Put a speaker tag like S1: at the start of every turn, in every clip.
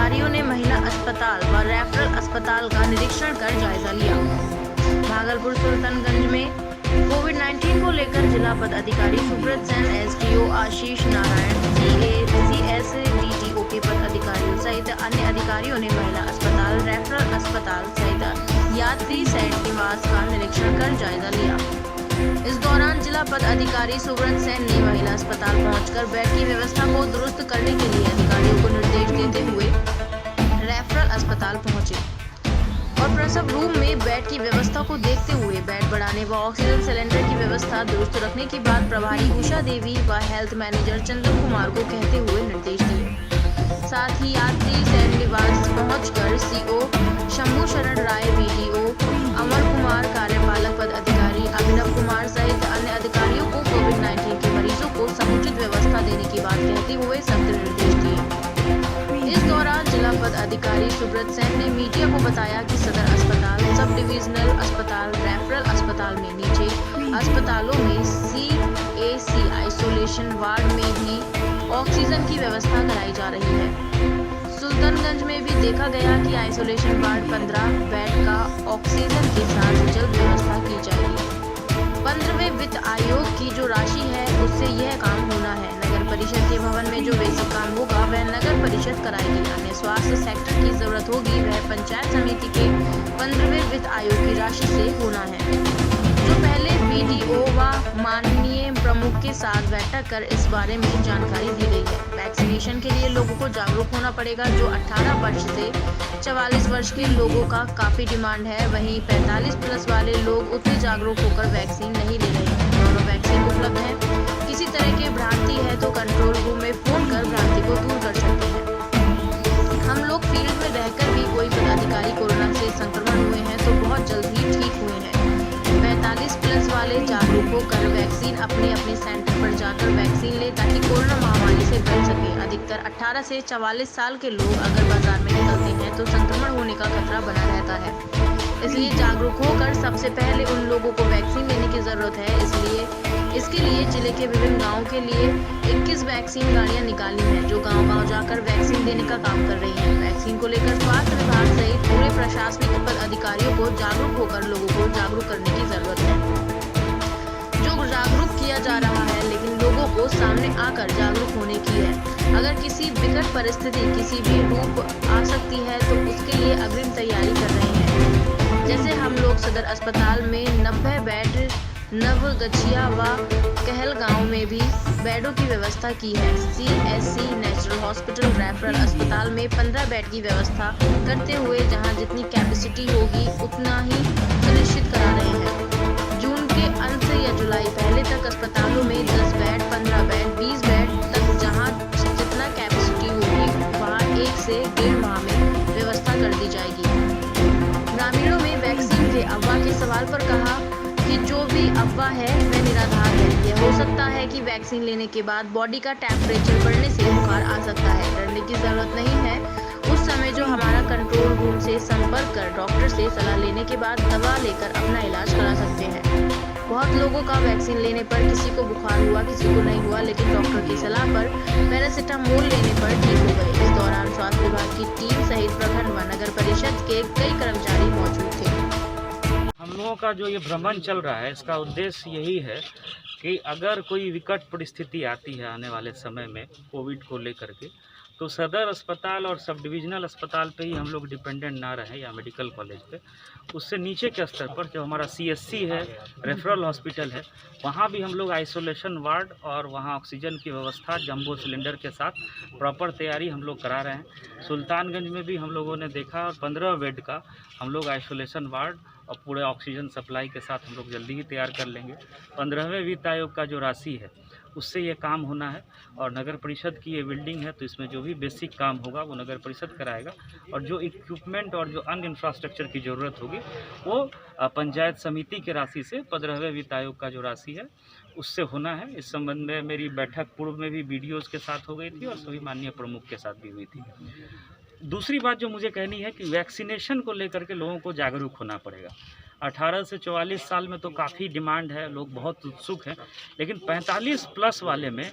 S1: अधिकारियों ने महिला अस्पताल व रेफरल अस्पताल का निरीक्षण कर जायजा लिया। भागलपुर सुल्तानगंज में कोविड-19 को लेकर जिला पदाधिकारी सुब्रत सेन, एसडीओ आशीष नारायण, सीएस, डीटीओ के पदाधिकारियों सहित अन्य अधिकारियों ने महिला अस्पताल, रेफरल अस्पताल सहित यात्री सेट निवास का निरीक्षण कर जायजा लिया। इस दौरान जिला पदाधिकारी सुब्रत सेन ने महिला अस्पताल पहुंचकर बेड की व्यवस्था को दुरुस्त करने के लिए अधिकारियों को निर्देश देते हुए रेफरल अस्पताल पहुंचे और प्रसव रूम में बेड की व्यवस्था को देखते हुए बेड बढ़ाने व ऑक्सीजन सिलेंडर की व्यवस्था दुरुस्त रखने की बात प्रभारी उषा देवी व हेल्थ मैनेजर चंदन कुमार को कहते हुए निर्देश दिए। साथ ही यात्री सेट निवास पहुंचकर सीओ शंभू शरण राय, बीडीओ अमर कुमार, कार्यपालक पदाधिकारी अभिनव कुमार सहित अन्य अधिकारियों को कोविड-19 के मरीजों को समुचित व्यवस्था देने की बात कहते हुए सख्त निर्देश दिए। इस दौरान जिला पदाधिकारी सुब्रत सेन ने मीडिया को बताया कि सदर अस्पताल, सब डिविजनल अस्पताल, रेफरल अस्पताल में नीचे अस्पतालों में सीएसी आइसोलेशन वार्ड में भी ऑक्सीजन की व्यवस्था कराई जा रही है। सुल्तानगंज में भी देखा गया कि आइसोलेशन वार्ड 15 बेड का ऑक्सीजन के साथ जल्द व्यवस्था की जाएगी। 15वें वित्त आयोग की जो राशि है उससे यह काम होना है। नगर परिषद के भवन में जो बेसिक काम होगा वह नगर परिषद कराएगी। अन्य स्वास्थ्य सेक्टर की जरूरत होगी वह पंचायत समिति के 15वें वित्त आयोग की राशि से होना है। जो पहले बीडीओ व माननीय प्रमुख के साथ बैठक कर इस बारे में जानकारी दी गई है। वैक्सीनेशन के लिए लोगों को जागरूक होना पड़ेगा। जो 18 वर्ष से 44 वर्ष के लोगों का काफी डिमांड है, वहीं 45 प्लस वाले लोग उतने जागरूक होकर वैक्सीन नहीं ले रहे हैं। दोनों वैक्सीन उपलब्ध है। किसी तरह की भ्रांति है तो कंट्रोल रूम में फोन कर भ्रांति को दूर कर सकते हैं। हम लोग फील्ड में रहकर भी कोई पदाधिकारी कोरोना से संक्रमण हुए हैं तो बहुत जल्द ही ठीक हुए हैं। 45 प्लस वाले जागरूक होकर वैक्सीन अपने अपने सेंटर पर जाकर वैक्सीन ले ताकि कोरोना महामारी से बच सके। अधिकतर 18 से 44 साल के लोग अगर बाजार में निकलते हैं तो संक्रमण होने का खतरा बना रहता है। इसलिए जागरूक होकर सबसे पहले उन लोगों को वैक्सीन लेने की जरूरत है। इसके लिए जिले के विभिन्न गाँव के लिए 21 वैक्सीन गाड़ियाँ निकाली हैं जो गाँव-गाँव जाकर वैक्सीन देने का काम कर रही हैं। वैक्सीन को लेकर स्वास्थ्य विभाग सहित पूरे प्रशासनिक पदाधिकारियों को जागरूक होकर लोगों को जागरूक करने की जरूरत है। जो जागरूक किया जा रहा है लेकिन लोगों को सामने आकर जागरूक होने की है। अगर किसी विकट परिस्थिति किसी भी रूप आ सकती है तो उसके लिए अग्रिम तैयारी कर रहे हैं। जैसे हम लोग सदर अस्पताल में 90 बेड, नवगछिया व कहलगांव में भी बेडों की व्यवस्था की है। सीएससी नेचुरल हॉस्पिटल, रेफरल अस्पताल में 15 बेड की व्यवस्था करते हुए जहां जितनी कैपेसिटी होगी उतना ही सुनिश्चित करा रहे हैं। जून के अंत या जुलाई पहले तक अस्पतालों में 10 बेड, 15 बेड, 20 बेड तक जहां जितना कैपेसिटी होगी वहां 1 से 1.5 माह में व्यवस्था कर दी जाएगी। ग्रामीणों में वैक्सीन के अफवाह के सवाल पर कहा कि जो भी अफवाह है वह निराधार है। यह हो सकता है कि वैक्सीन लेने के बाद बॉडी का टेम्परेचर बढ़ने से बुखार आ सकता है। डरने की जरूरत नहीं है। उस समय जो हमारा कंट्रोल रूम से संपर्क कर डॉक्टर से सलाह लेने के बाद दवा लेकर अपना इलाज करा सकते हैं। बहुत लोगों का वैक्सीन लेने पर किसी को बुखार हुआ, किसी को नहीं हुआ, लेकिन डॉक्टर की सलाह पर पैरासिटामोल लेने पर ठीक हो गए। इस दौरान स्वास्थ्य विभाग की टीम सहित प्रखंड व नगर परिषद के कई कर्मचारी मौजूद थे।
S2: हम लोगों का जो ये भ्रमण चल रहा है इसका उद्देश्य यही है कि अगर कोई विकट परिस्थिति आती है आने वाले समय में कोविड को लेकर के, तो सदर अस्पताल और सब डिविजनल अस्पताल पे ही हम लोग डिपेंडेंट ना रहें या मेडिकल कॉलेज पे। उससे नीचे के स्तर पर जो हमारा सीएससी है, रेफरल हॉस्पिटल है, वहाँ भी हम लोग आइसोलेशन वार्ड और वहाँ ऑक्सीजन की व्यवस्था जंबो सिलेंडर के साथ प्रॉपर तैयारी हम लोग करा रहे हैं। सुल्तानगंज में भी हम लोगों ने देखा और 15 बेड का हम लोग आइसोलेशन वार्ड और पूरे ऑक्सीजन सप्लाई के साथ हम लोग जल्दी ही तैयार कर लेंगे। 15वें वित्त आयोग का जो राशि है उससे ये काम होना है और नगर परिषद की ये बिल्डिंग है तो इसमें जो भी बेसिक काम होगा वो नगर परिषद कराएगा और जो इक्विपमेंट और जो अन्य इंफ्रास्ट्रक्चर की ज़रूरत होगी वो पंचायत समिति की राशि से 15वें वित्त आयोग का जो राशि है उससे होना है। इस संबंध में मेरी बैठक पूर्व में भी BDOs के साथ हो गई थी और सभी माननीय प्रमुख के साथ भी हुई थी। दूसरी बात जो मुझे कहनी है कि वैक्सीनेशन को लेकर के लोगों को जागरूक होना पड़ेगा। 18 से 44 साल में तो काफ़ी डिमांड है, लोग बहुत उत्सुक हैं, लेकिन 45 प्लस वाले में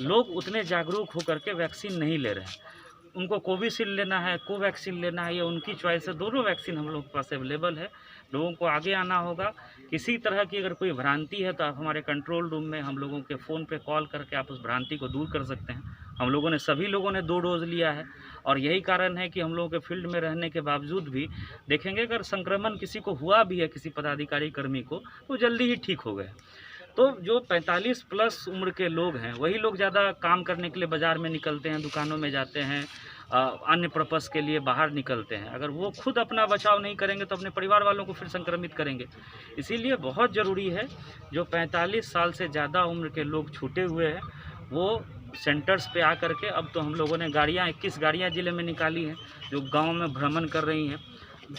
S2: लोग उतने जागरूक होकर के वैक्सीन नहीं ले रहे हैं। उनको कोविशील्ड लेना है, कोवैक्सीन लेना है, ये उनकी चॉइस है। दोनों वैक्सीन हम लोग के पास अवेलेबल है। लोगों को आगे आना होगा। किसी तरह की अगर कोई भ्रांति है तो आप हमारे कंट्रोल रूम में हम लोगों के फ़ोन पे कॉल करके आप उस भ्रांति को दूर कर सकते हैं। हम लोगों ने सभी लोगों ने 2 डोज लिया है और यही कारण है कि हम लोगों के फील्ड में रहने के बावजूद भी देखेंगे अगर संक्रमण किसी को हुआ भी है, किसी पदाधिकारी कर्मी को, तो जल्दी ही ठीक हो गए। तो जो 45 प्लस उम्र के लोग हैं वही लोग ज़्यादा काम करने के लिए बाज़ार में निकलते हैं, दुकानों में जाते हैं, अन्य पर्पज़ के लिए बाहर निकलते हैं। अगर वो खुद अपना बचाव नहीं करेंगे तो अपने परिवार वालों को फिर संक्रमित करेंगे। इसीलिए बहुत ज़रूरी है जो 45 साल से ज़्यादा उम्र के लोग छूटे हुए हैं वो सेंटर्स पे आकर के, अब तो हम लोगों ने गाड़ियाँ 21 गाड़ियाँ ज़िले में निकाली हैं जो गांव में भ्रमण कर रही हैं।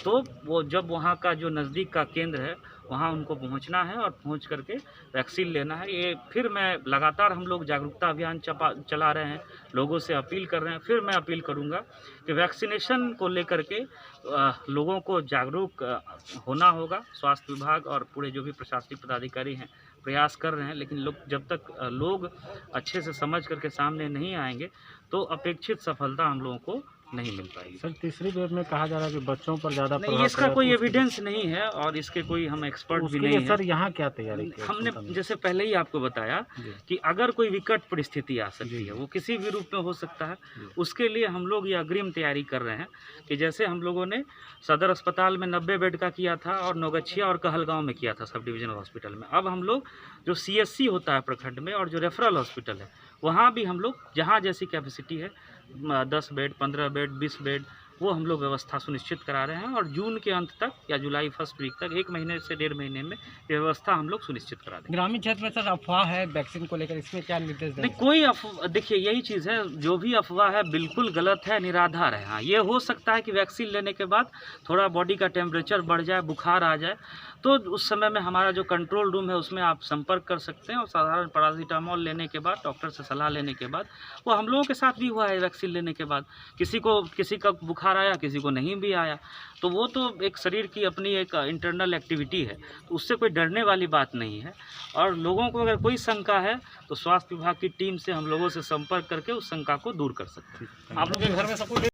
S2: तो वो जब वहाँ का जो नज़दीक का केंद्र है वहाँ उनको पहुँचना है और पहुँच करके वैक्सीन लेना है। ये फिर मैं लगातार हम लोग जागरूकता अभियान चला रहे हैं, लोगों से अपील कर रहे हैं। फिर मैं अपील करूँगा कि वैक्सीनेशन को लेकर के लोगों को जागरूक होना होगा। स्वास्थ्य विभाग और पूरे जो भी प्रशासनिक पदाधिकारी हैं प्रयास कर रहे हैं, लेकिन जब तक लोग अच्छे से समझ करके सामने नहीं आएंगे तो अपेक्षित सफलता हम लोगों को नहीं मिल पाएगी।
S3: सर, तीसरी वेव में कहा जा रहा है कि बच्चों पर ज़्यादा
S2: नहीं,
S3: प्रभाव
S2: इसका
S3: पड़ा,
S2: कोई
S3: तो उसके
S2: एविडेंस नहीं है और इसके कोई हम एक्सपर्ट भी नहीं
S3: लिए
S2: है।
S3: सर यहाँ क्या तैयारी की है?
S2: हमने जैसे पहले ही आपको बताया
S3: जी।
S2: कि अगर कोई विकट परिस्थिति आ सकती है, वो किसी भी रूप में हो सकता है, उसके लिए हम लोग ये अग्रिम तैयारी कर रहे हैं कि जैसे हम लोगों ने सदर अस्पताल में 90 बेड का किया था और नौगछिया और कहलगांव में किया था सब डिविजनल हॉस्पिटल में। अब हम लोग जो CSC होता है प्रखंड में और जो रेफरल हॉस्पिटल है वहाँ भी हम लोग जहाँ जैसी कैपेसिटी है 10 बेड, 15 बेड, 20 बेड, वो हम लोग व्यवस्था सुनिश्चित करा रहे हैं और जून के अंत तक या जुलाई फर्स्ट वीक तक 1 महीने से 1.5 महीने में ये व्यवस्था हम लोग सुनिश्चित करा देंगे।
S3: ग्रामीण क्षेत्र में सर अफवाह है वैक्सीन को लेकर, इसमें क्या निर्देश देंगे?
S2: नहीं, कोई देखिए यही चीज़ है, जो भी अफवाह है बिल्कुल गलत है, निराधार है। हाँ, ये हो सकता है कि वैक्सीन लेने के बाद थोड़ा बॉडी का टेम्परेचर बढ़ जाए, बुखार आ जाए, तो उस समय में हमारा जो कंट्रोल रूम है उसमें आप संपर्क कर सकते हैं और साधारण पैरासीटामोल लेने के बाद, डॉक्टर से सलाह लेने के बाद, वो हम लोगों के साथ भी हुआ है वैक्सीन लेने के बाद, किसी का बुखार आया, किसी को नहीं भी आया, तो वो तो एक शरीर की अपनी एक इंटरनल एक्टिविटी है, तो उससे कोई डरने वाली बात नहीं है। और लोगों को अगर कोई शंका है तो स्वास्थ्य विभाग की टीम से हम लोगों से संपर्क करके उस शंका को दूर कर सकते हैं।
S3: आप लोग के घर में सबको